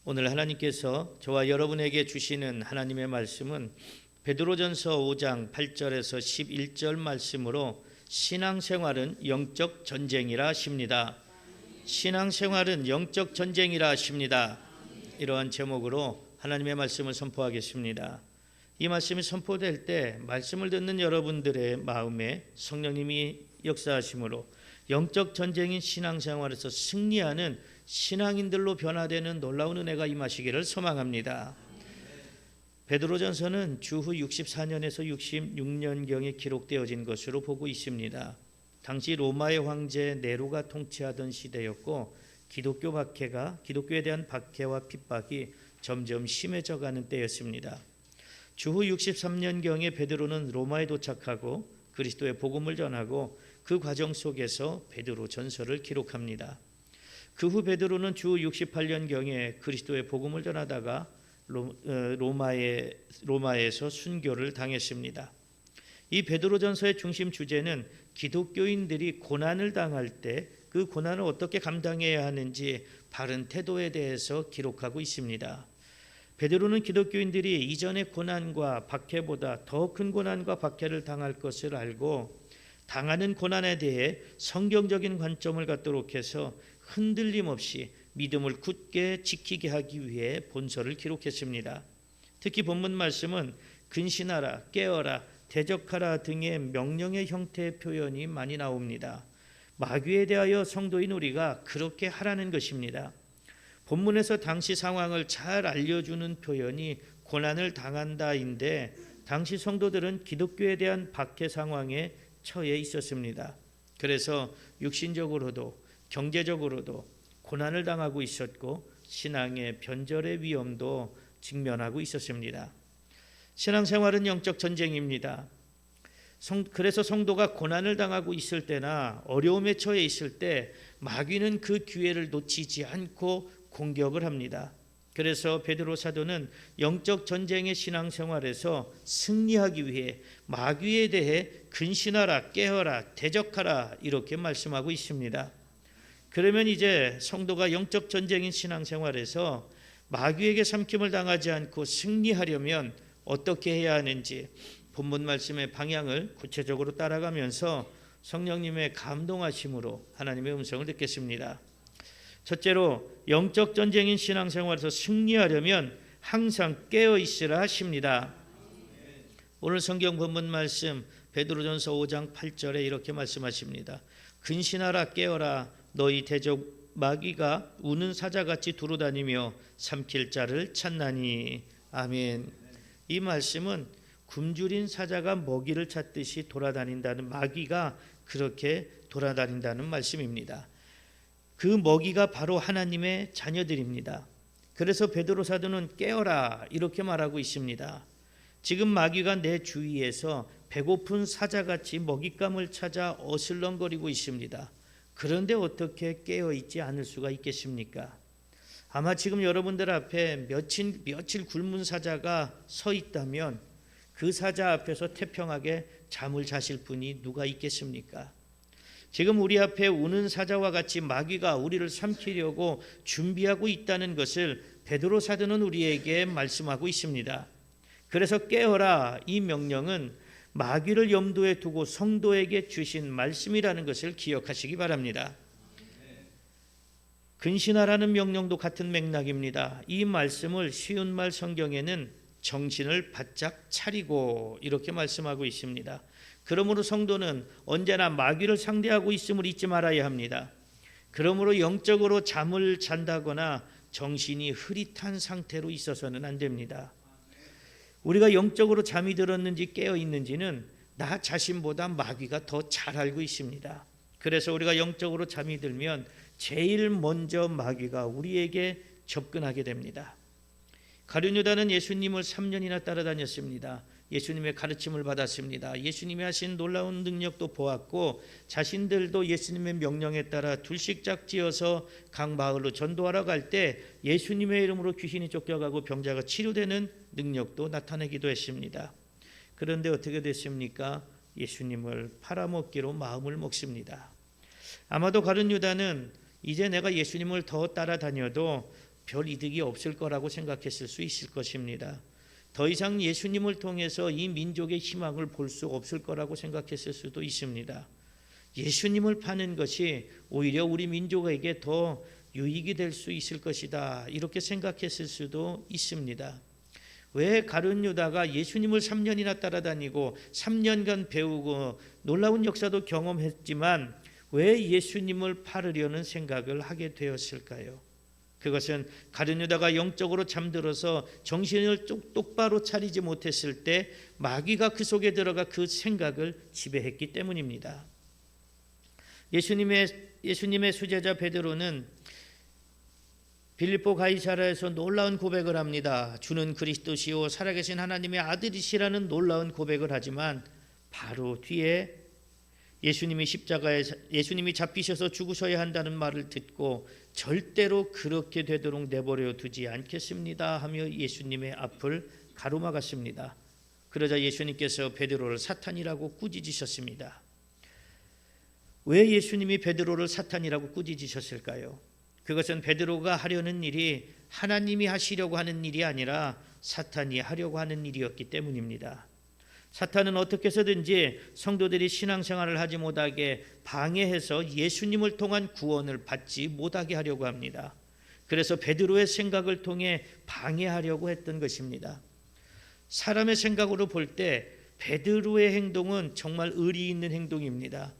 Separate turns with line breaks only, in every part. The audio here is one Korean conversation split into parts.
오늘 하나님께서 저와 여러분에게 주시는 하나님의 말씀은 베드로전서 5장 8절에서 11절 말씀으로 신앙생활은 영적 전쟁이라 하십니다. 신앙생활은 영적 전쟁이라 하십니다. 이러한 제목으로 하나님의 말씀을 선포하겠습니다. 이 말씀이 선포될 때 말씀을 듣는 여러분들의 마음에 성령님이 역사하심으로 영적 전쟁인 신앙생활에서 승리하는 신앙인들로 변화되는 놀라운 은혜가 임하시기를 소망합니다. 베드로전서는 주후 64년에서 66년경에 기록되어진 것으로 보고 있습니다. 당시 로마의 황제 네로가 통치하던 시대였고 기독교에 대한 박해와 핍박이 점점 심해져가는 때였습니다. 주후 63년경에 베드로는 로마에 도착하고 그리스도의 복음을 전하고 그 과정 속에서 베드로 전서를 기록합니다. 그 후 베드로는 주후 68년경에 그리스도의 복음을 전하다가 로마에서 순교를 당했습니다. 이 베드로전서의 중심 주제는 기독교인들이 고난을 당할 때 그 고난을 어떻게 감당해야 하는지 바른 태도에 대해서 기록하고 있습니다. 베드로는 기독교인들이 이전의 고난과 박해보다 더 큰 고난과 박해를 당할 것을 알고 당하는 고난에 대해 성경적인 관점을 갖도록 해서 흔들림 없이 믿음을 굳게 지키게 하기 위해 본서를 기록했습니다. 특히 본문 말씀은 근신하라, 깨어라, 대적하라 등의 명령의 형태의 표현이 많이 나옵니다. 마귀에 대하여 성도인 우리가 그렇게 하라는 것입니다. 본문에서 당시 상황을 잘 알려주는 표현이 고난을 당한다인데 당시 성도들은 기독교에 대한 박해 상황에 처해 있었습니다. 그래서 육신적으로도 경제적으로도 고난을 당하고 있었고 신앙의 변절의 위험도 직면하고 있었습니다. 신앙생활은 영적 전쟁입니다. 그래서 성도가 고난을 당하고 있을 때나 어려움에 처해 있을 때 마귀는 그 기회를 놓치지 않고 공격을 합니다. 그래서 베드로 사도는 영적 전쟁의 신앙생활에서 승리하기 위해 마귀에 대해 근신하라, 깨어라, 대적하라 이렇게 말씀하고 있습니다. 그러면 이제 성도가 영적 전쟁인 신앙생활에서 마귀에게 삼킴을 당하지 않고 승리하려면 어떻게 해야 하는지 본문 말씀의 방향을 구체적으로 따라가면서 성령님의 감동하심으로 하나님의 음성을 듣겠습니다. 첫째로 영적 전쟁인 신앙생활에서 승리하려면 항상 깨어 있으라 하십니다. 오늘 성경 본문 말씀 베드로전서 5장 8절에 이렇게 말씀하십니다. 근신하라, 깨어라, 너희 대적 마귀가 우는 사자같이 두루다니며 삼킬 자를 찾나니. 아멘. 이 말씀은 굶주린 사자가 먹이를 찾듯이 돌아다닌다는, 마귀가 그렇게 돌아다닌다는 말씀입니다. 그 먹이가 바로 하나님의 자녀들입니다. 그래서 베드로 사도는 깨어라 이렇게 말하고 있습니다. 지금 마귀가 내 주위에서 배고픈 사자같이 먹잇감을 찾아 어슬렁거리고 있습니다. 그런데 어떻게 깨어있지 않을 수가 있겠습니까? 아마 지금 여러분들 앞에 며칠 굶은 사자가 서 있다면 그 사자 앞에서 태평하게 잠을 자실 분이 누가 있겠습니까? 지금 우리 앞에 우는 사자와 같이 마귀가 우리를 삼키려고 준비하고 있다는 것을 베드로 사도는 우리에게 말씀하고 있습니다. 그래서 깨어라, 이 명령은 마귀를 염두에 두고 성도에게 주신 말씀이라는 것을 기억하시기 바랍니다. 근신하라는 명령도 같은 맥락입니다. 이 말씀을 쉬운 말 성경에는 정신을 바짝 차리고 이렇게 말씀하고 있습니다. 그러므로 성도는 언제나 마귀를 상대하고 있음을 잊지 말아야 합니다. 그러므로 영적으로 잠을 잔다거나 정신이 흐릿한 상태로 있어서는 안 됩니다. 우리가 영적으로 잠이 들었는지 깨어 있는지는 나 자신보다 마귀가 더 잘 알고 있습니다. 그래서 우리가 영적으로 잠이 들면 제일 먼저 마귀가 우리에게 접근하게 됩니다. 가룟 유다는 예수님을 3년이나 따라다녔습니다. 예수님의 가르침을 받았습니다. 예수님이 하신 놀라운 능력도 보았고 자신들도 예수님의 명령에 따라 둘씩 짝지어서 각 마을로 전도하러 갈 때 예수님의 이름으로 귀신이 쫓겨가고 병자가 치료되는 능력도 나타내기도 했습니다. 그런데 어떻게 됐습니까? 예수님을 팔아먹기로 마음을 먹습니다. 아마도 가룟 유다는 이제 내가 예수님을 더 따라다녀도 별 이득이 없을 거라고 생각했을 수 있을 것입니다. 더 이상 예수님을 통해서 이 민족의 희망을 볼 수 없을 거라고 생각했을 수도 있습니다. 예수님을 파는 것이 오히려 우리 민족에게 더 유익이 될 수 있을 것이다, 이렇게 생각했을 수도 있습니다. 왜 가룟 유다가 예수님을 3년이나 따라다니고 3년간 배우고 놀라운 역사도 경험했지만 왜 예수님을 팔으려는 생각을 하게 되었을까요? 그것은 가룟 유다가 영적으로 잠들어서 정신을 똑바로 차리지 못했을 때 마귀가 그 속에 들어가 그 생각을 지배했기 때문입니다. 예수님의 수제자 베드로는 빌립보 가이사랴에서 놀라운 고백을 합니다. 주는 그리스도시요 살아계신 하나님의 아들이시라는 놀라운 고백을 하지만 바로 뒤에 예수님이 잡히셔서 죽으셔야 한다는 말을 듣고 절대로 그렇게 되도록 내버려 두지 않겠습니다 하며 예수님의 앞을 가로막았습니다. 그러자 예수님께서 베드로를 사탄이라고 꾸짖으셨습니다. 왜 예수님이 베드로를 사탄이라고 꾸짖으셨을까요? 그것은 베드로가 하려는 일이 하나님이 하시려고 하는 일이 아니라 사탄이 하려고 하는 일이었기 때문입니다. 사탄은 어떻게 해서든지 성도들이 신앙생활을 하지 못하게 방해해서 예수님을 통한 구원을 받지 못하게 하려고 합니다. 그래서 베드로의 생각을 통해 방해하려고 했던 것입니다. 사람의 생각으로 볼 때 베드로의 행동은 정말 의리 있는 행동입니다.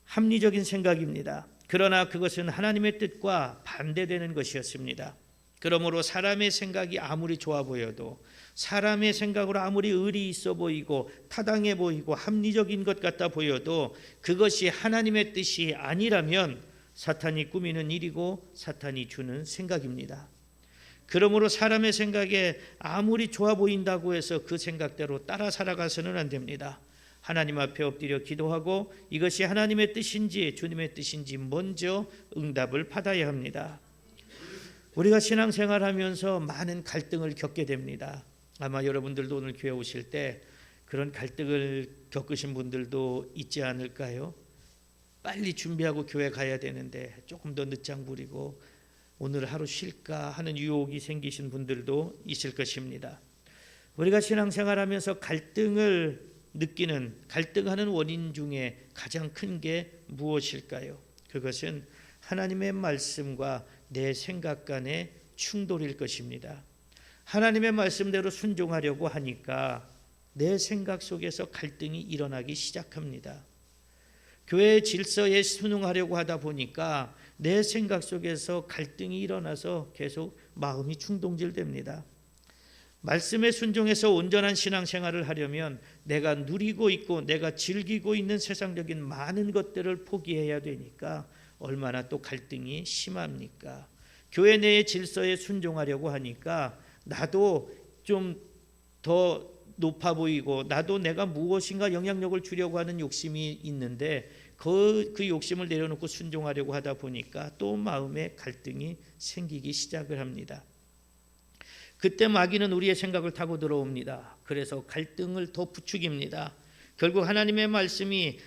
합리적인 생각입니다. 그러나 그것은 하나님의 뜻과 반대되는 것이었습니다. 그러므로 사람의 생각이 아무리 좋아 보여도, 사람의 생각으로 아무리 의리 있어 보이고 타당해 보이고 합리적인 것 같아 보여도 그것이 하나님의 뜻이 아니라면 사탄이 꾸미는 일이고 사탄이 주는 생각입니다. 그러므로 사람의 생각에 아무리 좋아 보인다고 해서 그 생각대로 따라 살아가서는 안 됩니다. 하나님 앞에 엎드려 기도하고 이것이 하나님의 뜻인지 주님의 뜻인지 먼저 응답을 받아야 합니다. 우리가 신앙생활하면서 많은 갈등을 겪게 됩니다. 아마 여러분들도 오늘 교회 오실 때 그런 갈등을 겪으신 분들도 있지 않을까요? 빨리 준비하고 교회 가야 되는데 조금 더 늦장 부리고 오늘 하루 쉴까 하는 유혹이 생기신 분들도 있을 것입니다. 우리가 신앙생활하면서 갈등하는 원인 중에 가장 큰 게 무엇일까요? 그것은 하나님의 말씀과 내 생각 간의 충돌일 것입니다. 하나님의 말씀대로 순종하려고 하니까 내 생각 속에서 갈등이 일어나기 시작합니다. 교회의 질서에 순응하려고 하다 보니까 내 생각 속에서 갈등이 일어나서 계속 마음이 충동질됩니다. 말씀에 순종해서 온전한 신앙생활을 하려면 내가 누리고 있고 내가 즐기고 있는 세상적인 많은 것들을 포기해야 되니까 얼마나 또 갈등이 심합니까? 교회 내의 질서에 순종하려고 하니까 나도 좀 더 높아 보이고 나도 내가 무엇인가 영향력을 주려고 하는 욕심이 있는데 그 욕심을 내려놓고 순종하려고 하다 보니까 또 마음에 갈등이 생기기 시작을 합니다. 그때 마귀는 우리의 생각을 타고 들어옵니다. 그래서 갈등을 더 부추깁니다. 결국 하나님의 말씀이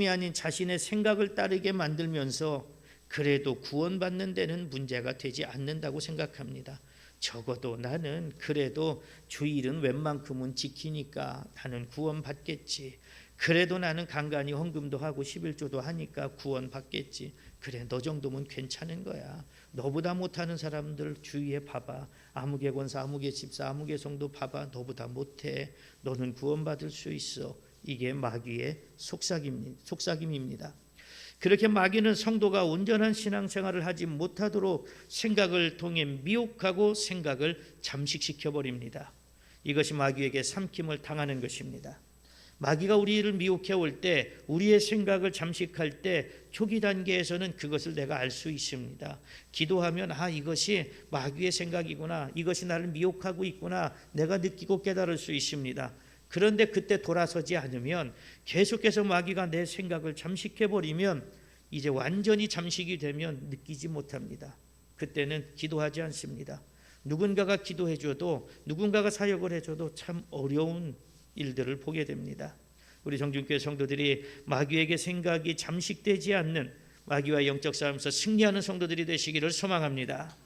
아닌 자신의 생각을 따르게 만들면서 그래도 구원받는 데는 문제가 되지 않는다고 생각합니다. 적어도 나는 그래도 주일은 웬만큼은 지키니까 나는 구원받겠지. 그래도 나는 간간히 헌금도 하고 11조도 하니까 구원받겠지. 그래, 너 정도면 괜찮은 거야. 너보다 못하는 사람들 주위에 봐봐. 아무개 권사, 아무개 집사, 아무개 성도 봐봐. 너보다 못해. 너는 구원받을 수 있어. 이게 마귀의 속삭임입니다. 그렇게 마귀는 성도가 온전한 신앙생활을 하지 못하도록 생각을 통해 미혹하고 생각을 잠식시켜 버립니다. 이것이 마귀에게 삼킴을 당하는 것입니다. 마귀가 우리를 미혹해 올 때, 우리의 생각을 잠식할 때 초기 단계에서는 그것을 내가 알 수 있습니다. 기도하면 이것이 마귀의 생각이구나, 이것이 나를 미혹하고 있구나, 내가 느끼고 깨달을 수 있습니다. 그런데 그때 돌아서지 않으면 계속해서 마귀가 내 생각을 잠식해버리면 이제 완전히 잠식이 되면 느끼지 못합니다. 그때는 기도하지 않습니다. 누군가가 기도해줘도, 누군가가 사역을 해줘도 참 어려운 일들을 보게 됩니다. 우리 정준교회 성도들이 마귀에게 생각이 잠식되지 않는, 마귀와 영적 싸움에서 승리하는 성도들이 되시기를 소망합니다.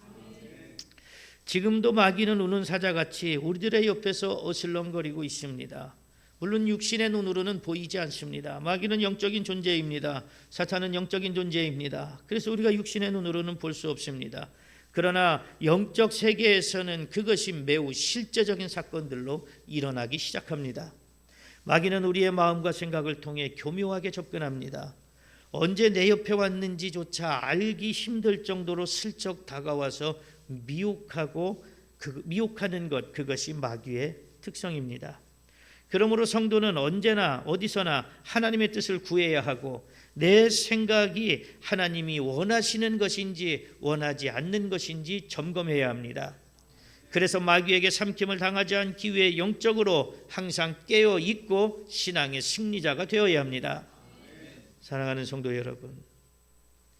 지금도 마귀는 우는 사자같이 우리들의 옆에서 어슬렁거리고 있습니다. 물론 육신의 눈으로는 보이지 않습니다. 마귀는 영적인 존재입니다. 사탄은 영적인 존재입니다. 그래서 우리가 육신의 눈으로는 볼 수 없습니다. 그러나 영적 세계에서는 그것이 매우 실제적인 사건들로 일어나기 시작합니다. 마귀는 우리의 마음과 생각을 통해 교묘하게 접근합니다. 언제 내 옆에 왔는지조차 알기 힘들 정도로 슬쩍 다가와서 미혹하는 것, 그것이 마귀의 특성입니다. 그러므로 성도는 언제나 어디서나 하나님의 뜻을 구해야 하고 내 생각이 하나님이 원하시는 것인지 원하지 않는 것인지 점검해야 합니다. 그래서 마귀에게 삼킴을 당하지 않기 위해 영적으로 항상 깨어 있고 신앙의 승리자가 되어야 합니다. 사랑하는 성도 여러분,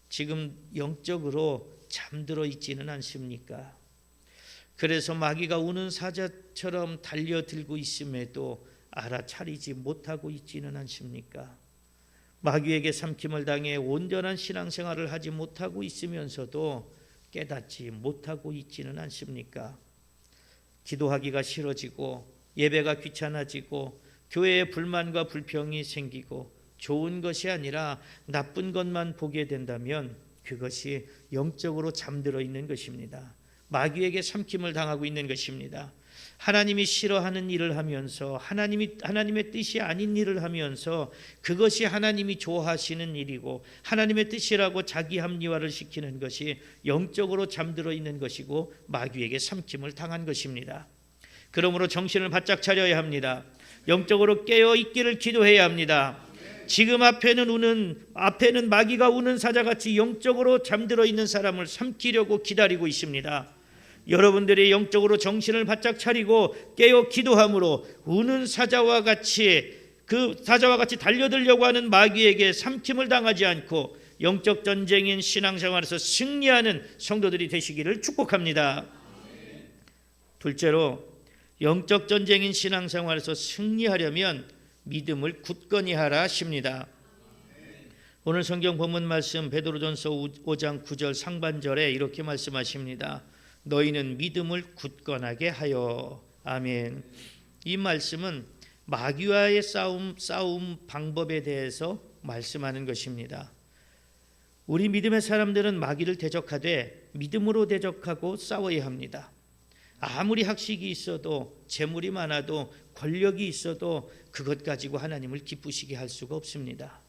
지금 영적으로 잠들어 있지는 않습니까? 그래서 마귀가 우는 사자처럼 달려들고 있음에도 알아차리지 못하고 있지는 않습니까? 마귀에게 삼킴을 당해 온전한 신앙생활을 하지 못하고 있으면서도 깨닫지 못하고 있지는 않습니까? 기도하기가 싫어지고 예배가 귀찮아지고 교회에 불만과 불평이 생기고 좋은 것이 아니라 나쁜 것만 보게 된다면 그것이 영적으로 잠들어 있는 것입니다. 마귀에게 삼킴을 당하고 있는 것입니다. 하나님이 싫어하는 일을 하면서 하나님의 뜻이 아닌 일을 하면서 그것이 하나님이 좋아하시는 일이고 하나님의 뜻이라고 자기 합리화를 시키는 것이 영적으로 잠들어 있는 것이고 마귀에게 삼킴을 당한 것입니다. 그러므로 정신을 바짝 차려야 합니다. 영적으로 깨어 있기를 기도해야 합니다. 지금 앞에는 마귀가 우는 사자같이 영적으로 잠들어 있는 사람을 삼키려고 기다리고 있습니다. 여러분들이 영적으로 정신을 바짝 차리고 깨어 기도함으로 우는 사자와 같이 달려들려고 하는 마귀에게 삼킴을 당하지 않고 영적 전쟁인 신앙생활에서 승리하는 성도들이 되시기를 축복합니다. 둘째로, 영적 전쟁인 신앙생활에서 승리하려면 믿음을 굳건히 하라 하십니다. 오늘 성경 본문 말씀 베드로전서 5장 9절 상반절에 이렇게 말씀하십니다. 너희는 믿음을 굳건하게 하여. 아멘. 이 말씀은 마귀와의 싸움 방법에 대해서 말씀하는 것입니다. 우리 믿음의 사람들은 마귀를 대적하되 믿음으로 대적하고 싸워야 합니다. 아무리 학식이 있어도 재물이 많아도 권력이 있어도 그것 가지고 하나님을 기쁘시게 할 수가 없습니다.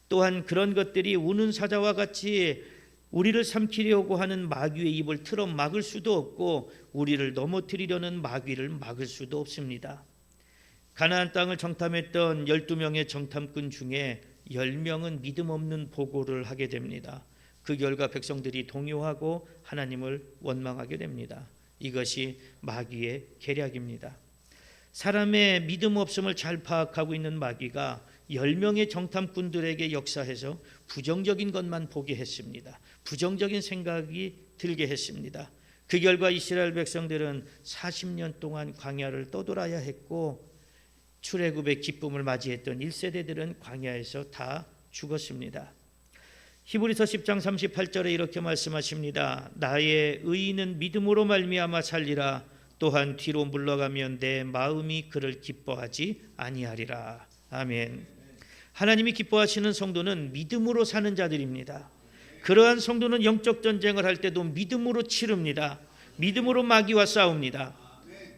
또한 그런 것들이 우는 사자와 같이 우리를 삼키려고 하는 마귀의 입을 틀어 막을 수도 없고 우리를 넘어뜨리려는 마귀를 막을 수도 없습니다. 가나안 땅을 정탐했던 12명의 정탐꾼 중에 10명은 믿음 없는 보고를 하게 됩니다. 그 결과 백성들이 동요하고 하나님을 원망하게 됩니다. 이것이 마귀의 계략입니다. 사람의 믿음 없음을 잘 파악하고 있는 마귀가 10명의 정탐꾼들에게 역사해서 부정적인 것만 보게 했습니다. 부정적인 생각이 들게 했습니다. 그 결과 이스라엘 백성들은 40년 동안 광야를 떠돌아야 했고 출애굽의 기쁨을 맞이했던 1세대들은 광야에서 다 죽었습니다. 히브리서 10장 38절에 이렇게 말씀하십니다. 나의 의인은 믿음으로 말미암아 살리라. 또한 뒤로 물러가면 내 마음이 그를 기뻐하지 아니하리라. 아멘. 하나님이 기뻐하시는 성도는 믿음으로 사는 자들입니다. 그러한 성도는 영적 전쟁을 할 때도 믿음으로 치릅니다. 믿음으로 마귀와 싸웁니다.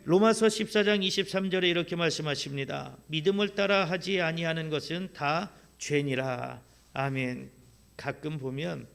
로마서 14장 23절에 이렇게 말씀하십니다. 믿음을 따라 하지 아니하는 것은 다 죄니라. 아멘. 가끔 보면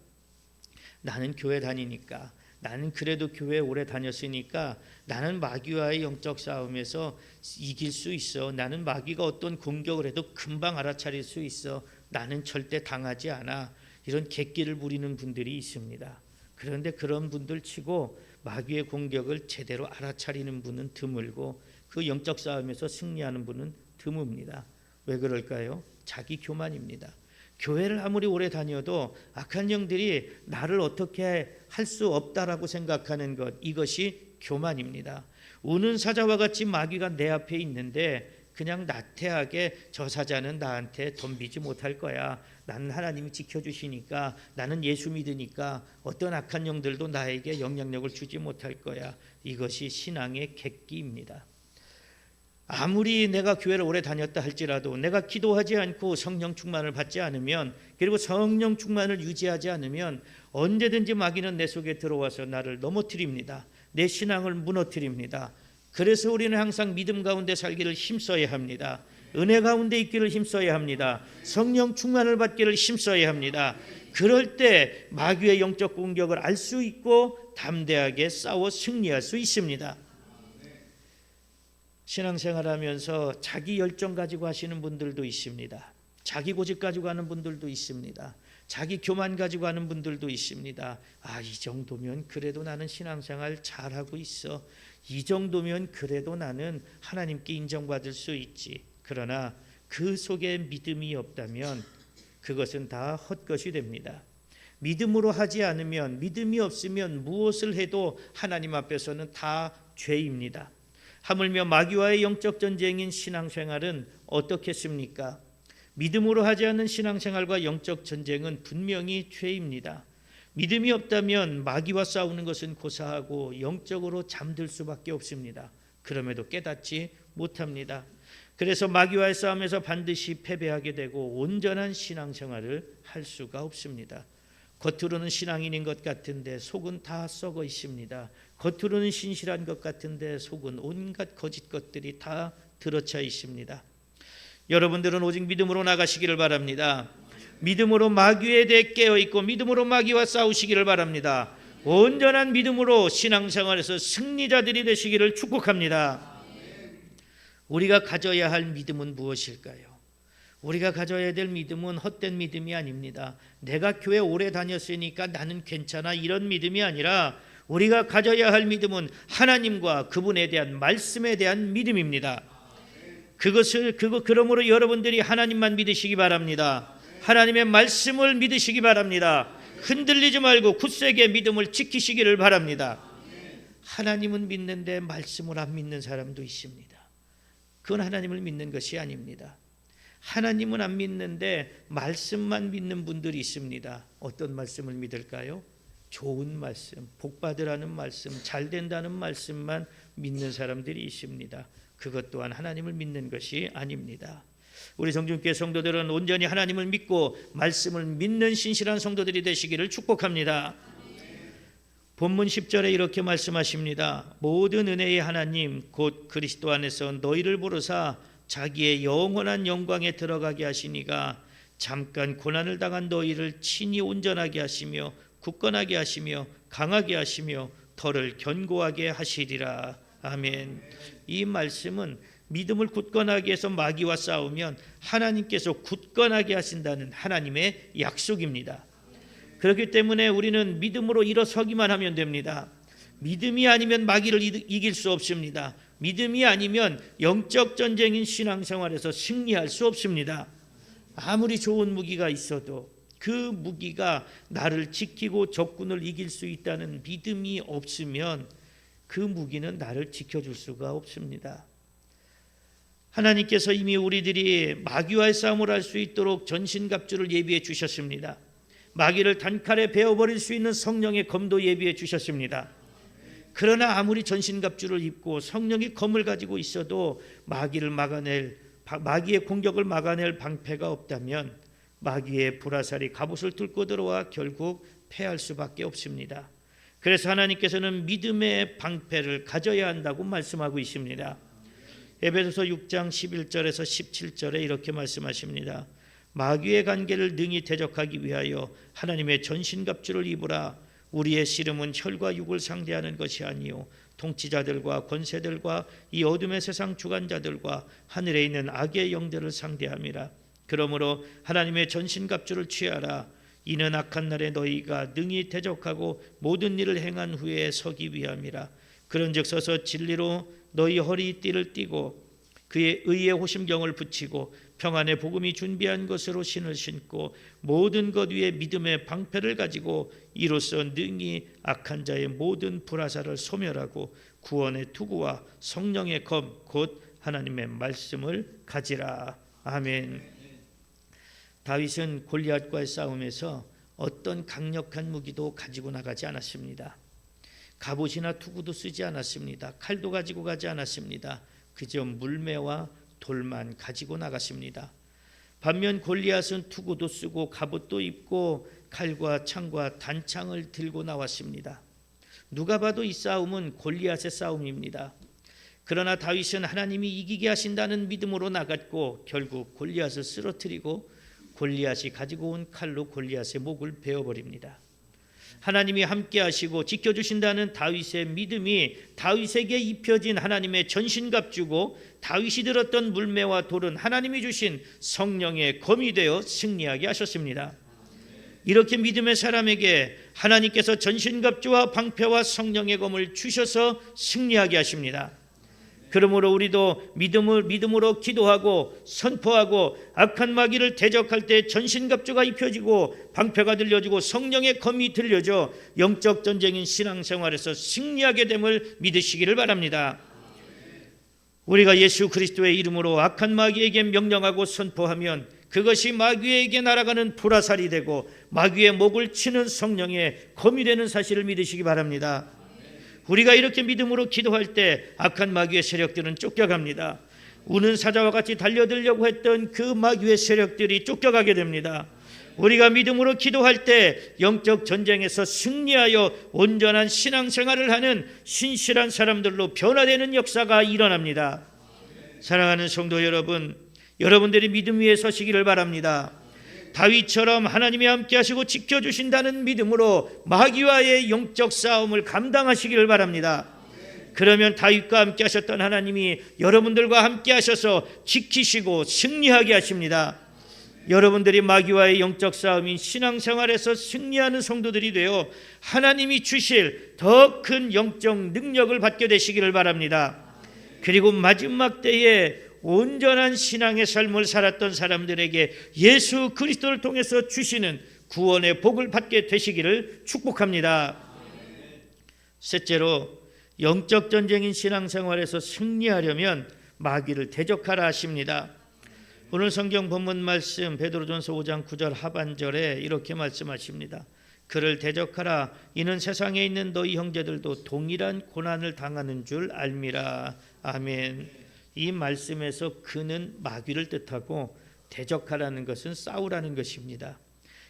나는 교회 다니니까, 나는 그래도 교회 오래 다녔으니까 나는 마귀와의 영적 싸움에서 이길 수 있어. 나는 마귀가 어떤 공격을 해도 금방 알아차릴 수 있어. 나는 절대 당하지 않아. 이런 객기를 부리는 분들이 있습니다. 그런데 그런 분들 치고 마귀의 공격을 제대로 알아차리는 분은 드물고 그 영적 싸움에서 승리하는 분은 드뭅니다. 왜 그럴까요? 자기 교만입니다. 교회를 아무리 오래 다녀도 악한 영들이 나를 어떻게 할 수 없다라고 생각하는 것, 이것이 교만입니다. 우는 사자와 같이 마귀가 내 앞에 있는데 그냥 나태하게 저 사자는 나한테 덤비지 못할 거야. 나는 하나님이 지켜주시니까, 나는 예수 믿으니까 어떤 악한 영들도 나에게 영향력을 주지 못할 거야. 이것이 신앙의 객기입니다. 아무리 내가 교회를 오래 다녔다 할지라도 내가 기도하지 않고 성령 충만을 받지 않으면, 그리고 성령 충만을 유지하지 않으면 언제든지 마귀는 내 속에 들어와서 나를 넘어뜨립니다. 내 신앙을 무너뜨립니다. 그래서 우리는 항상 믿음 가운데 살기를 힘써야 합니다. 은혜 가운데 있기를 힘써야 합니다. 성령 충만을 받기를 힘써야 합니다. 그럴 때 마귀의 영적 공격을 알 수 있고 담대하게 싸워 승리할 수 있습니다. 신앙생활하면서 자기 열정 가지고 하시는 분들도 있습니다. 자기 고집 가지고 하는 분들도 있습니다. 자기 교만 가지고 하는 분들도 있습니다. 이 정도면 그래도 나는 신앙생활 잘하고 있어. 이 정도면 그래도 나는 하나님께 인정받을 수 있지. 그러나 그 속에 믿음이 없다면 그것은 다 헛것이 됩니다. 믿음으로 하지 않으면, 믿음이 없으면 무엇을 해도 하나님 앞에서는 다 죄입니다. 하물며 마귀와의 영적 전쟁인 신앙생활은 어떻겠습니까? 믿음으로 하지 않는 신앙생활과 영적 전쟁은 분명히 죄입니다. 믿음이 없다면 마귀와 싸우는 것은 고사하고 영적으로 잠들 수밖에 없습니다. 그럼에도 깨닫지 못합니다. 그래서 마귀와의 싸움에서 반드시 패배하게 되고 온전한 신앙생활을 할 수가 없습니다. 겉으로는 신앙인인 것 같은데 속은 다 썩어 있습니다. 겉으로는 신실한 것 같은데 속은 온갖 거짓 것들이 다 들어차 있습니다. 여러분들은 오직 믿음으로 나가시기를 바랍니다. 믿음으로 마귀에 대해 깨어있고 믿음으로 마귀와 싸우시기를 바랍니다. 온전한 믿음으로 신앙생활에서 승리자들이 되시기를 축복합니다. 우리가 가져야 할 믿음은 무엇일까요? 우리가 가져야 될 믿음은 헛된 믿음이 아닙니다. 내가 교회 오래 다녔으니까 나는 괜찮아, 이런 믿음이 아니라 우리가 가져야 할 믿음은 하나님과 그분에 대한 말씀에 대한 믿음입니다. 그러므로 여러분들이 하나님만 믿으시기 바랍니다. 하나님의 말씀을 믿으시기 바랍니다. 흔들리지 말고 굳세게 믿음을 지키시기를 바랍니다. 하나님은 믿는데 말씀을 안 믿는 사람도 있습니다. 그건 하나님을 믿는 것이 아닙니다. 하나님은 안 믿는데 말씀만 믿는 분들이 있습니다. 어떤 말씀을 믿을까요? 좋은 말씀, 복 받으라는 말씀, 잘 된다는 말씀만 믿는 사람들이 있습니다. 그것 또한 하나님을 믿는 것이 아닙니다. 우리 성중교회 성도들은 온전히 하나님을 믿고 말씀을 믿는 신실한 성도들이 되시기를 축복합니다. 본문 10절에 이렇게 말씀하십니다. 모든 은혜의 하나님 곧 그리스도 안에서 너희를 부르사 자기의 영원한 영광에 들어가게 하시니가 잠깐 고난을 당한 너희를 친히 온전하게 하시며 굳건하게 하시며 강하게 하시며 더를 견고하게 하시리라. 아멘. 이 말씀은 믿음을 굳건하게 해서 마귀와 싸우면 하나님께서 굳건하게 하신다는 하나님의 약속입니다. 그렇기 때문에 우리는 믿음으로 일어서기만 하면 됩니다. 믿음이 아니면 마귀를 이길 수 없습니다. 믿음이 아니면 영적 전쟁인 신앙생활에서 승리할 수 없습니다. 아무리 좋은 무기가 있어도 그 무기가 나를 지키고 적군을 이길 수 있다는 믿음이 없으면 그 무기는 나를 지켜줄 수가 없습니다. 하나님께서 이미 우리들이 마귀와의 싸움을 할 수 있도록 전신갑주를 예비해 주셨습니다. 마귀를 단칼에 베어버릴 수 있는 성령의 검도 예비해 주셨습니다. 그러나 아무리 전신갑주를 입고 성령의 검을 가지고 있어도 마귀의 공격을 막아낼 방패가 없다면 마귀의 불화살이 갑옷을 뚫고 들어와 결국 패할 수밖에 없습니다. 그래서 하나님께서는 믿음의 방패를 가져야 한다고 말씀하고 있습니다. 에베소서 6장 11절에서 17절에 이렇게 말씀하십니다. 마귀의 관계를 능히 대적하기 위하여 하나님의 전신갑주를 입으라. 우리의 씨름은 혈과 육을 상대하는 것이 아니요 통치자들과 권세들과 이 어둠의 세상 주관자들과 하늘에 있는 악의 영들을 상대함이라. 그러므로 하나님의 전신갑주를 취하라. 이는 악한 날에 너희가 능히 대적하고 모든 일을 행한 후에 서기 위함이라. 그런즉 서서 진리로 너희 허리띠를 띠고 그의 의의 호심경을 붙이고 평안의 복음이 준비한 것으로 신을 신고 모든 것 위에 믿음의 방패를 가지고 이로써 능히 악한 자의 모든 불화살을 소멸하고 구원의 투구와 성령의 검 곧 하나님의 말씀을 가지라. 아멘. 다윗은 골리앗과의 싸움에서 어떤 강력한 무기도 가지고 나가지 않았습니다. 갑옷이나 투구도 쓰지 않았습니다. 칼도 가지고 가지 않았습니다. 그저 물매와 돌만 가지고 나갔습니다. 반면 골리앗은 투구도 쓰고 갑옷도 입고 칼과 창과 단창을 들고 나왔습니다. 누가 봐도 이 싸움은 골리앗의 싸움입니다. 그러나 다윗은 하나님이 이기게 하신다는 믿음으로 나갔고 결국 골리앗을 쓰러뜨리고 골리앗이 가지고 온 칼로 골리앗의 목을 베어버립니다. 하나님이 함께 하시고 지켜주신다는 다윗의 믿음이 다윗에게 입혀진 하나님의 전신갑주고 다윗이 들었던 물매와 돌은 하나님이 주신 성령의 검이 되어 승리하게 하셨습니다. 이렇게 믿음의 사람에게 하나님께서 전신갑주와 방패와 성령의 검을 주셔서 승리하게 하십니다. 그러므로 우리도 믿음으로 기도하고 선포하고 악한 마귀를 대적할 때 전신갑주가 입혀지고 방패가 들려지고 성령의 검이 들려져 영적 전쟁인 신앙생활에서 승리하게 됨을 믿으시기를 바랍니다. 우리가 예수 그리스도의 이름으로 악한 마귀에게 명령하고 선포하면 그것이 마귀에게 날아가는 불화살이 되고 마귀의 목을 치는 성령의 검이 되는 사실을 믿으시기 바랍니다. 우리가 이렇게 믿음으로 기도할 때 악한 마귀의 세력들은 쫓겨갑니다. 우는 사자와 같이 달려들려고 했던 그 마귀의 세력들이 쫓겨가게 됩니다. 우리가 믿음으로 기도할 때 영적 전쟁에서 승리하여 온전한 신앙생활을 하는 신실한 사람들로 변화되는 역사가 일어납니다. 사랑하는 성도 여러분, 여러분들이 믿음 위에 서시기를 바랍니다. 다윗처럼 하나님이 함께 하시고 지켜주신다는 믿음으로 마귀와의 영적 싸움을 감당하시기를 바랍니다. 그러면 다윗과 함께 하셨던 하나님이 여러분들과 함께 하셔서 지키시고 승리하게 하십니다. 여러분들이 마귀와의 영적 싸움인 신앙생활에서 승리하는 성도들이 되어 하나님이 주실 더 큰 영적 능력을 받게 되시기를 바랍니다. 그리고 마지막 때에 온전한 신앙의 삶을 살았던 사람들에게 예수 그리스도를 통해서 주시는 구원의 복을 받게 되시기를 축복합니다. 셋째로 영적 전쟁인 신앙생활에서 승리하려면 마귀를 대적하라 하십니다. 오늘 성경 본문 말씀 베드로전서 5장 9절 하반절에 이렇게 말씀하십니다. 그를 대적하라. 이는 세상에 있는 너희 형제들도 동일한 고난을 당하는 줄 알미라. 아멘. 이 말씀에서 그는 마귀를 뜻하고 대적하라는 것은 싸우라는 것입니다.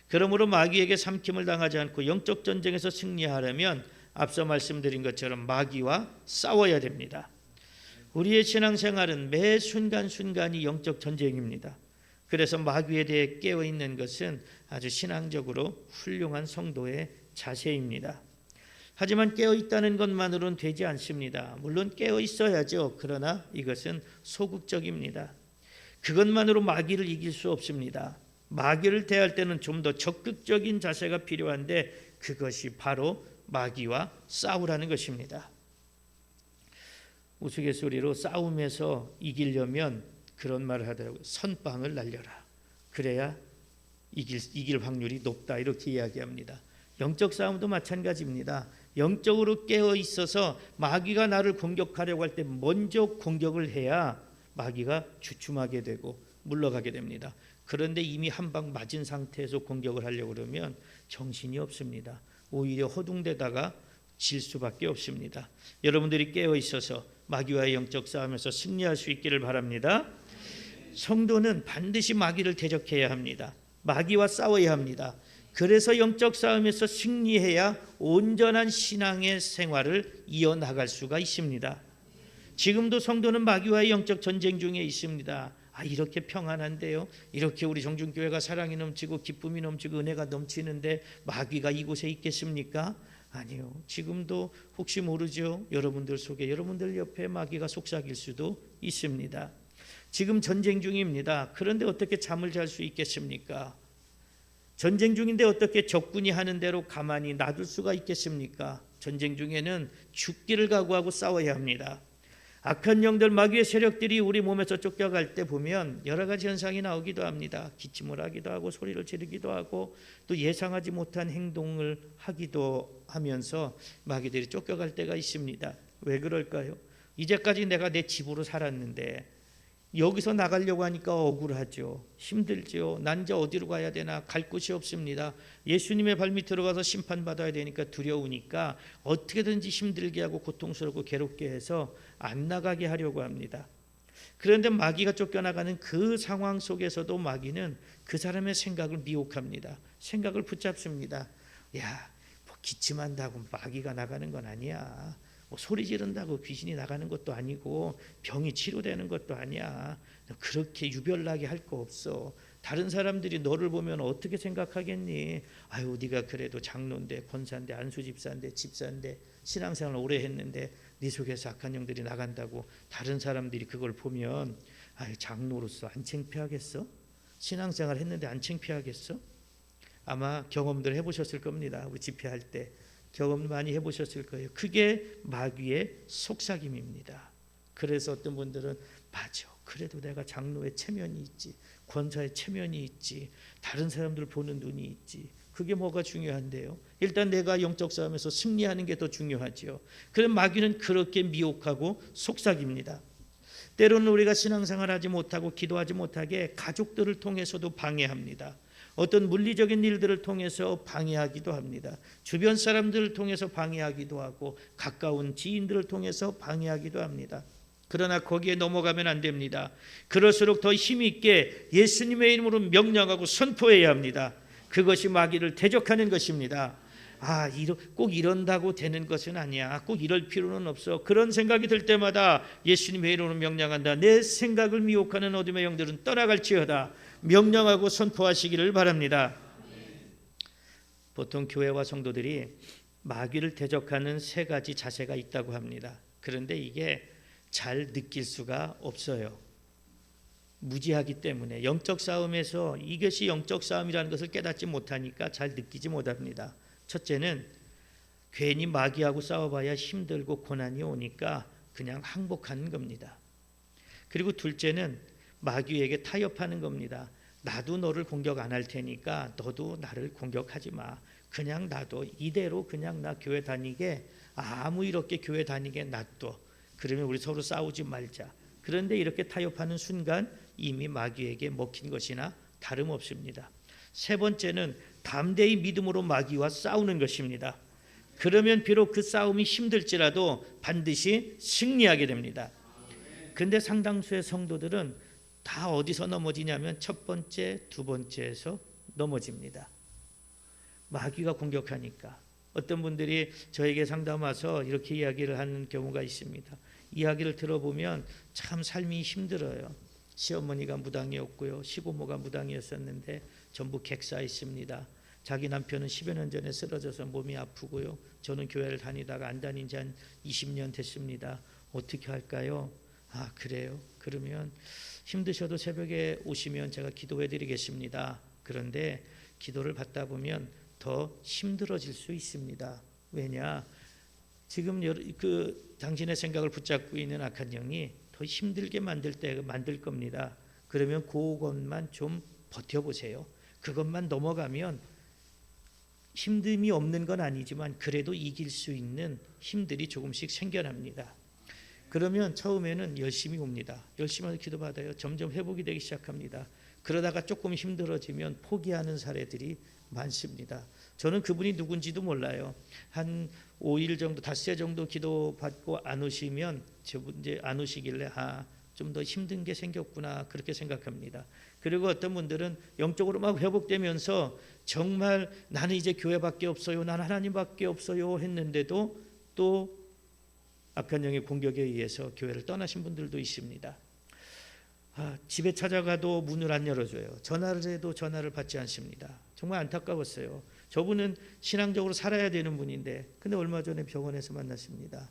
그러므로 마귀에게 삼킴을 당하지 않고 영적 전쟁에서 승리하려면 앞서 말씀드린 것처럼 마귀와 싸워야 됩니다. 우리의 신앙생활은 매 순간순간이 영적 전쟁입니다. 그래서 마귀에 대해 깨어있는 것은 아주 신앙적으로 훌륭한 성도의 자세입니다. 하지만 깨어있다는 것만으로는 되지 않습니다. 물론 깨어있어야죠. 그러나 이것은 소극적입니다. 그것만으로 마귀를 이길 수 없습니다. 마귀를 대할 때는 좀 더 적극적인 자세가 필요한데 그것이 바로 마귀와 싸우라는 것입니다. 우스갯소리로 싸움에서 이기려면 그런 말을 하더라고요. 선빵을 날려라. 그래야 이길 확률이 높다. 이렇게 이야기합니다. 영적 싸움도 마찬가지입니다. 영적으로 깨어 있어서 마귀가 나를 공격하려고 할 때 먼저 공격을 해야 마귀가 주춤하게 되고 물러가게 됩니다. 그런데 이미 한 방 맞은 상태에서 공격을 하려고 그러면 정신이 없습니다. 오히려 허둥대다가 질 수밖에 없습니다. 여러분들이 깨어 있어서 마귀와의 영적 싸움에서 승리할 수 있기를 바랍니다. 성도는 반드시 마귀를 대적해야 합니다. 마귀와 싸워야 합니다. 그래서 영적 싸움에서 승리해야 온전한 신앙의 생활을 이어나갈 수가 있습니다. 지금도 성도는 마귀와의 영적 전쟁 중에 있습니다. 이렇게 평안한데요, 이렇게 우리 정중교회가 사랑이 넘치고 기쁨이 넘치고 은혜가 넘치는데 마귀가 이곳에 있겠습니까? 아니요. 지금도 혹시 모르죠. 여러분들 속에, 여러분들 옆에 마귀가 속삭일 수도 있습니다. 지금 전쟁 중입니다. 그런데 어떻게 잠을 잘 수 있겠습니까? 전쟁 중인데 어떻게 적군이 하는 대로 가만히 놔둘 수가 있겠습니까? 전쟁 중에는 죽기를 각오하고 싸워야 합니다. 악한 영들, 마귀의 세력들이 우리 몸에서 쫓겨갈 때 보면 여러 가지 현상이 나오기도 합니다. 기침을 하기도 하고 소리를 지르기도 하고 또 예상하지 못한 행동을 하기도 하면서 마귀들이 쫓겨갈 때가 있습니다. 왜 그럴까요? 이제까지 내가 내 집으로 살았는데 여기서 나가려고 하니까 억울하죠. 힘들죠. 난 이제 어디로 가야 되나, 갈 곳이 없습니다. 예수님의 발밑으로 가서 심판받아야 되니까 두려우니까 어떻게든지 힘들게 하고 고통스럽고 괴롭게 해서 안 나가게 하려고 합니다. 그런데 마귀가 쫓겨나가는 그 상황 속에서도 마귀는 그 사람의 생각을 미혹합니다. 생각을 붙잡습니다. 야, 뭐 기침한다고 마귀가 나가는 건 아니야. 뭐 소리 지른다고 귀신이 나가는 것도 아니고 병이 치료되는 것도 아니야. 그렇게 유별나게 할 거 없어. 다른 사람들이 너를 보면 어떻게 생각하겠니? 아유, 네가 그래도 장로인데, 권사인데, 안수집사인데, 집사인데, 신앙생활 오래 했는데 네 속에서 악한 영들이 나간다고 다른 사람들이 그걸 보면 아유, 장로로서 안 창피하겠어? 신앙생활 했는데 안 창피하겠어? 아마 경험들 해보셨을 겁니다. 우리 집회할 때 경험 많이 해보셨을 거예요. 그게 마귀의 속삭임입니다. 그래서 어떤 분들은 맞아, 그래도 내가 장로의 체면이 있지, 권사의 체면이 있지, 다른 사람들 보는 눈이 있지. 그게 뭐가 중요한데요? 일단 내가 영적 싸움에서 승리하는 게 더 중요하지요. 그럼 마귀는 그렇게 미혹하고 속삭입니다. 때로는 우리가 신앙생활하지 못하고 기도하지 못하게 가족들을 통해서도 방해합니다. 어떤 물리적인 일들을 통해서 방해하기도 합니다. 주변 사람들을 통해서 방해하기도 하고 가까운 지인들을 통해서 방해하기도 합니다. 그러나 거기에 넘어가면 안 됩니다. 그럴수록 더 힘있게 예수님의 이름으로 명령하고 선포해야 합니다. 그것이 마귀를 대적하는 것입니다. 꼭 이런다고 되는 것은 아니야. 꼭 이럴 필요는 없어. 그런 생각이 들 때마다 예수님의 이름으로 명령한다. 내 생각을 미혹하는 어둠의 영들은 떠나갈지어다. 명령하고 선포하시기를 바랍니다. 보통 교회와 성도들이 마귀를 대적하는 세 가지 자세가 있다고 합니다. 그런데 이게 잘 느낄 수가 없어요. 무지하기 때문에 영적 싸움에서 이것이 영적 싸움이라는 것을 깨닫지 못하니까 잘 느끼지 못합니다. 첫째는 괜히 마귀하고 싸워봐야 힘들고 고난이 오니까 그냥 항복하는 겁니다. 그리고 둘째는 마귀에게 타협하는 겁니다. 나도 너를 공격 안 할 테니까 너도 나를 공격하지 마. 그냥 나도 이대로 그냥 나 교회 다니게, 아무 일 없게 교회 다니게 놔둬. 그러면 우리 서로 싸우지 말자. 그런데 이렇게 타협하는 순간 이미 마귀에게 먹힌 것이나 다름없습니다. 세 번째는 담대히 믿음으로 마귀와 싸우는 것입니다. 그러면 비록 그 싸움이 힘들지라도 반드시 승리하게 됩니다. 그런데 상당수의 성도들은 다 어디서 넘어지냐면 첫 번째, 두 번째에서 넘어집니다. 마귀가 공격하니까. 어떤 분들이 저에게 상담 와서 이렇게 이야기를 하는 경우가 있습니다. 이야기를 들어보면 참 삶이 힘들어요. 시어머니가 무당이었고요, 시고모가 무당이었었는데 전부 객사했습니다. 자기 남편은 10여 년 전에 쓰러져서 몸이 아프고요, 저는 교회를 다니다가 안 다닌 지 한 20년 됐습니다. 어떻게 할까요? 그래요? 그러면 힘드셔도 새벽에 오시면 제가 기도해 드리겠습니다. 그런데 기도를 받다 보면 더 힘들어질 수 있습니다. 왜냐? 지금 당신의 생각을 붙잡고 있는 악한 영이 더 힘들게 만들 겁니다. 그러면 그것만 좀 버텨보세요. 그것만 넘어가면 힘듦이 없는 건 아니지만 그래도 이길 수 있는 힘들이 조금씩 생겨납니다. 그러면 처음에는 열심히 옵니다. 열심히 해서 기도받아요. 점점 회복이 되기 시작합니다. 그러다가 조금 힘들어지면 포기하는 사례들이 많습니다. 저는 그분이 누군지도 몰라요. 한 5일 정도, 닷새 정도 기도받고 안 오시면 저분 이제 안 오시길래 좀 더 힘든 게 생겼구나 그렇게 생각합니다. 그리고 어떤 분들은 영적으로 막 회복되면서 정말 나는 이제 교회밖에 없어요, 나는 하나님밖에 없어요 했는데도 또 악한 영의 공격에 의해서 교회를 떠나신 분들도 있습니다. 집에 찾아가도 문을 안 열어줘요. 전화를 해도 전화를 받지 않습니다. 정말 안타까웠어요. 저분은 신앙적으로 살아야 되는 분인데, 근데 얼마 전에 병원에서 만났습니다.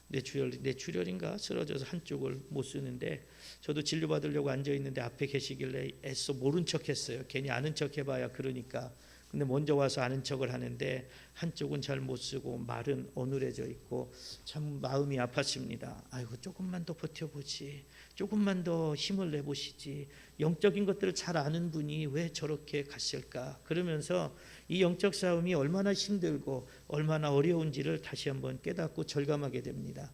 뇌출혈인가 쓰러져서 한쪽을 못 쓰는데, 저도 진료받으려고 앉아있는데 앞에 계시길래 애써 모른 척했어요. 괜히 아는 척 해봐야 그러니까. 근데 먼저 와서 아는 척을 하는데 한쪽은 잘 못 쓰고 말은 어눌해져 있고 참 마음이 아팠습니다. 아이고, 조금만 더 버텨보지, 조금만 더 힘을 내보시지, 영적인 것들을 잘 아는 분이 왜 저렇게 갔을까? 그러면서 이 영적 싸움이 얼마나 힘들고 얼마나 어려운지를 다시 한번 깨닫고 절감하게 됩니다.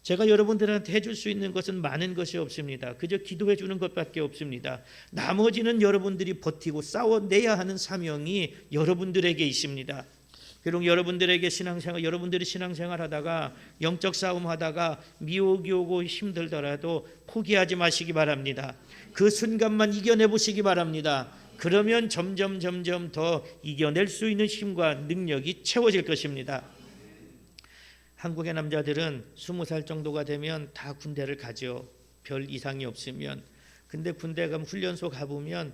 제가 여러분들한테 해줄 수 있는 것은 많은 것이 없습니다. 그저 기도해 주는 것밖에 없습니다. 나머지는 여러분들이 버티고 싸워내야 하는 사명이 여러분들에게 있습니다. 비록 여러분들에게 여러분들이 신앙생활 하다가 영적 싸움 하다가 미혹이 오고 힘들더라도 포기하지 마시기 바랍니다. 그 순간만 이겨내 보시기 바랍니다. 그러면 점점 더 이겨낼 수 있는 힘과 능력이 채워질 것입니다. 한국의 남자들은 20살 정도가 되면 다 군대를 가죠. 별 이상이 없으면. 근데 군대 가면 훈련소 가보면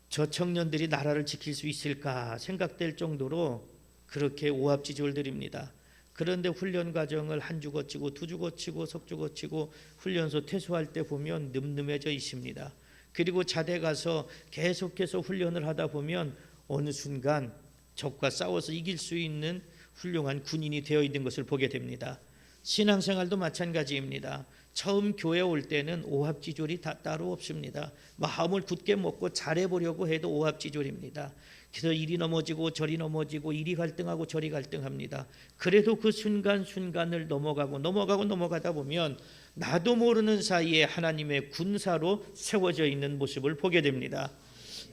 저 청년들이 나라를 지킬 수 있을까 생각될 정도로 그렇게 오합지졸들입니다. 그런데 훈련 과정을 한 주 거치고 두 주 거치고 석 주 거치고 훈련소 퇴소할 때 보면 늠름해져 있습니다. 그리고 자대 가서 계속해서 훈련을 하다 보면 어느 순간 적과 싸워서 이길 수 있는 훌륭한 군인이 되어 있는 것을 보게 됩니다. 신앙생활도 마찬가지입니다. 처음 교회 올 때는 오합지졸이 따로 없습니다. 마음을 굳게 먹고 잘해보려고 해도 오합지졸입니다. 그래서 이리 넘어지고 저리 넘어지고 이리 갈등하고 저리 갈등합니다. 그래도 그 순간순간을 넘어가다 보면 나도 모르는 사이에 하나님의 군사로 세워져 있는 모습을 보게 됩니다.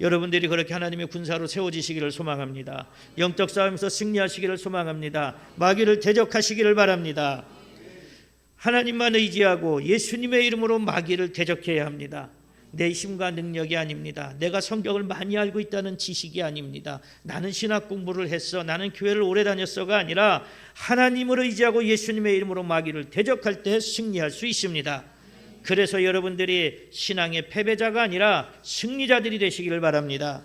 여러분들이 그렇게 하나님의 군사로 세워지시기를 소망합니다. 영적 싸움에서 승리하시기를 소망합니다. 마귀를 대적하시기를 바랍니다. 하나님만 의지하고 예수님의 이름으로 마귀를 대적해야 합니다. 내 힘과 능력이 아닙니다. 내가 성경을 많이 알고 있다는 지식이 아닙니다. 나는 신학 공부를 했어, 나는 교회를 오래 다녔어가 아니라 하나님을 의지하고 예수님의 이름으로 마귀를 대적할 때 승리할 수 있습니다. 그래서 여러분들이 신앙의 패배자가 아니라 승리자들이 되시기를 바랍니다.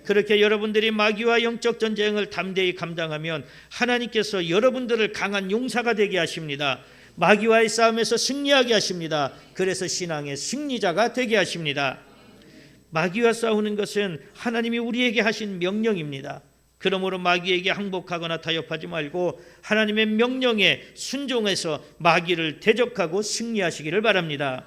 그렇게 여러분들이 마귀와 영적 전쟁을 담대히 감당하면 하나님께서 여러분들을 강한 용사가 되게 하십니다. 마귀와의 싸움에서 승리하게 하십니다. 그래서 신앙의 승리자가 되게 하십니다. 마귀와 싸우는 것은 하나님이 우리에게 하신 명령입니다. 그러므로 마귀에게 항복하거나 타협하지 말고 하나님의 명령에 순종해서 마귀를 대적하고 승리하시기를 바랍니다.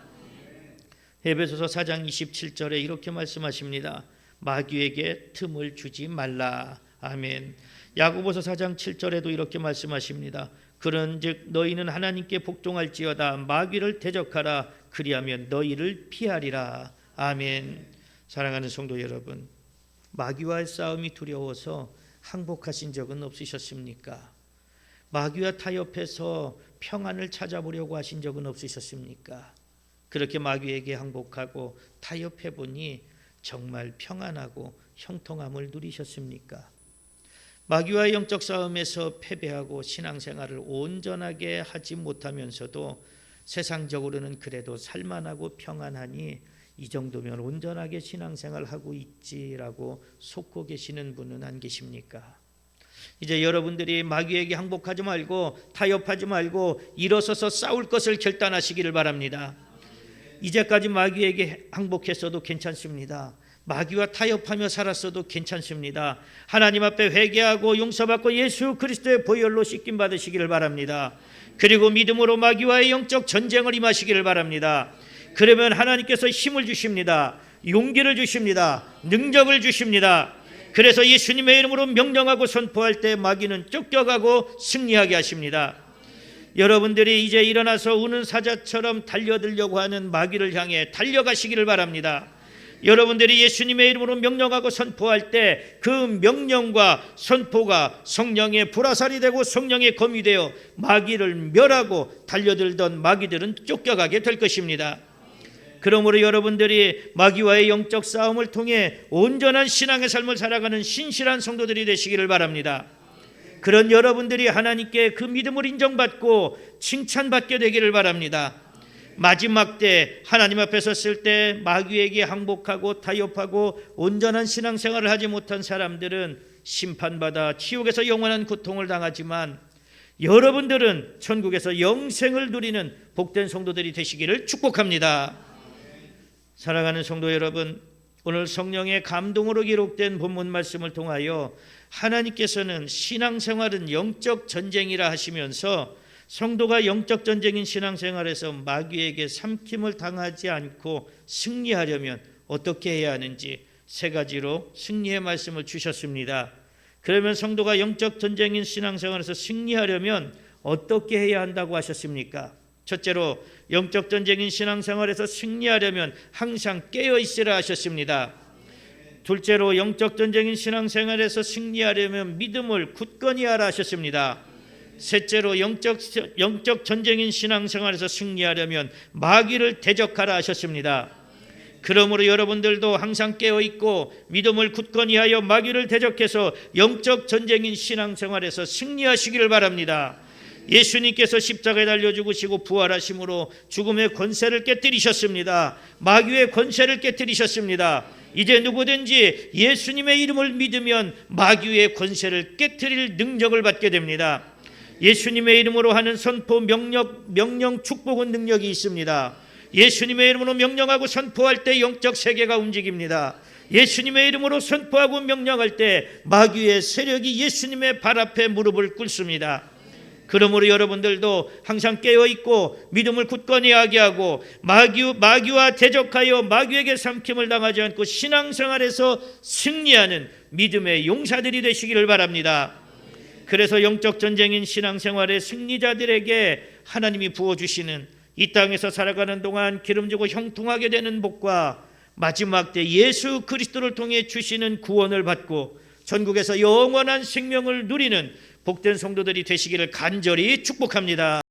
에베소서 4장 27절에 이렇게 말씀하십니다. 마귀에게 틈을 주지 말라. 아멘. 야고보서 4장 7절에도 이렇게 말씀하십니다. 그런즉 너희는 하나님께 복종할지어다. 마귀를 대적하라. 그리하면 너희를 피하리라. 아멘. 사랑하는 성도 여러분, 마귀와의 싸움이 두려워서 항복하신 적은 없으셨습니까? 마귀와 타협해서 평안을 찾아보려고 하신 적은 없으셨습니까? 그렇게 마귀에게 항복하고 타협해 보니 정말 평안하고 형통함을 누리셨습니까? 마귀와의 영적 싸움에서 패배하고 신앙생활을 온전하게 하지 못하면서도 세상적으로는 그래도 살만하고 평안하니 이 정도면 온전하게 신앙생활을 하고 있지라고 속고 계시는 분은 안 계십니까? 이제 여러분들이 마귀에게 항복하지 말고 타협하지 말고 일어서서 싸울 것을 결단하시기를 바랍니다. 이제까지 마귀에게 항복했어도 괜찮습니다. 마귀와 타협하며 살았어도 괜찮습니다. 하나님 앞에 회개하고 용서받고 예수 그리스도의 보혈로 씻김 받으시기를 바랍니다. 그리고 믿음으로 마귀와의 영적 전쟁을 임하시기를 바랍니다. 그러면 하나님께서 힘을 주십니다. 용기를 주십니다. 능력을 주십니다. 그래서 예수님의 이름으로 명령하고 선포할 때 마귀는 쫓겨가고 승리하게 하십니다. 여러분들이 이제 일어나서 우는 사자처럼 달려들려고 하는 마귀를 향해 달려가시기를 바랍니다. 여러분들이 예수님의 이름으로 명령하고 선포할 때 그 명령과 선포가 성령의 불화살이 되고 성령의 검이 되어 마귀를 멸하고 달려들던 마귀들은 쫓겨가게 될 것입니다. 그러므로 여러분들이 마귀와의 영적 싸움을 통해 온전한 신앙의 삶을 살아가는 신실한 성도들이 되시기를 바랍니다. 그런 여러분들이 하나님께 그 믿음을 인정받고 칭찬받게 되기를 바랍니다. 마지막 때 하나님 앞에 섰을 때 마귀에게 항복하고 타협하고 온전한 신앙생활을 하지 못한 사람들은 심판받아 지옥에서 영원한 고통을 당하지만 여러분들은 천국에서 영생을 누리는 복된 성도들이 되시기를 축복합니다. 사랑하는 성도 여러분, 오늘 성령의 감동으로 기록된 본문 말씀을 통하여 하나님께서는 신앙생활은 영적 전쟁이라 하시면서 성도가 영적 전쟁인 신앙생활에서 마귀에게 삼킴을 당하지 않고 승리하려면 어떻게 해야 하는지 세 가지로 승리의 말씀을 주셨습니다. 그러면 성도가 영적 전쟁인 신앙생활에서 승리하려면 어떻게 해야 한다고 하셨습니까? 첫째로 영적 전쟁인 신앙생활에서 승리하려면 항상 깨어 있으라 하셨습니다. 둘째로 영적 전쟁인 신앙생활에서 승리하려면 믿음을 굳건히 하라 하셨습니다. 셋째로 영적 전쟁인 신앙생활에서 승리하려면 마귀를 대적하라 하셨습니다. 그러므로 여러분들도 항상 깨어있고 믿음을 굳건히 하여 마귀를 대적해서 영적 전쟁인 신앙생활에서 승리하시기를 바랍니다. 예수님께서 십자가에 달려 죽으시고 부활하심으로 죽음의 권세를 깨뜨리셨습니다. 마귀의 권세를 깨뜨리셨습니다. 이제 누구든지 예수님의 이름을 믿으면 마귀의 권세를 깨뜨릴 능력을 받게 됩니다. 예수님의 이름으로 하는 선포, 명령, 축복은 능력이 있습니다. 예수님의 이름으로 명령하고 선포할 때 영적 세계가 움직입니다. 예수님의 이름으로 선포하고 명령할 때 마귀의 세력이 예수님의 발 앞에 무릎을 꿇습니다. 그러므로 여러분들도 항상 깨어있고 믿음을 굳건히 하게 하고 마귀와 대적하여 마귀에게 삼킴을 당하지 않고 신앙생활에서 승리하는 믿음의 용사들이 되시기를 바랍니다. 그래서 영적 전쟁인 신앙생활의 승리자들에게 하나님이 부어주시는 이 땅에서 살아가는 동안 기름지고 형통하게 되는 복과 마지막 때 예수 그리스도를 통해 주시는 구원을 받고 전국에서 영원한 생명을 누리는 복된 성도들이 되시기를 간절히 축복합니다.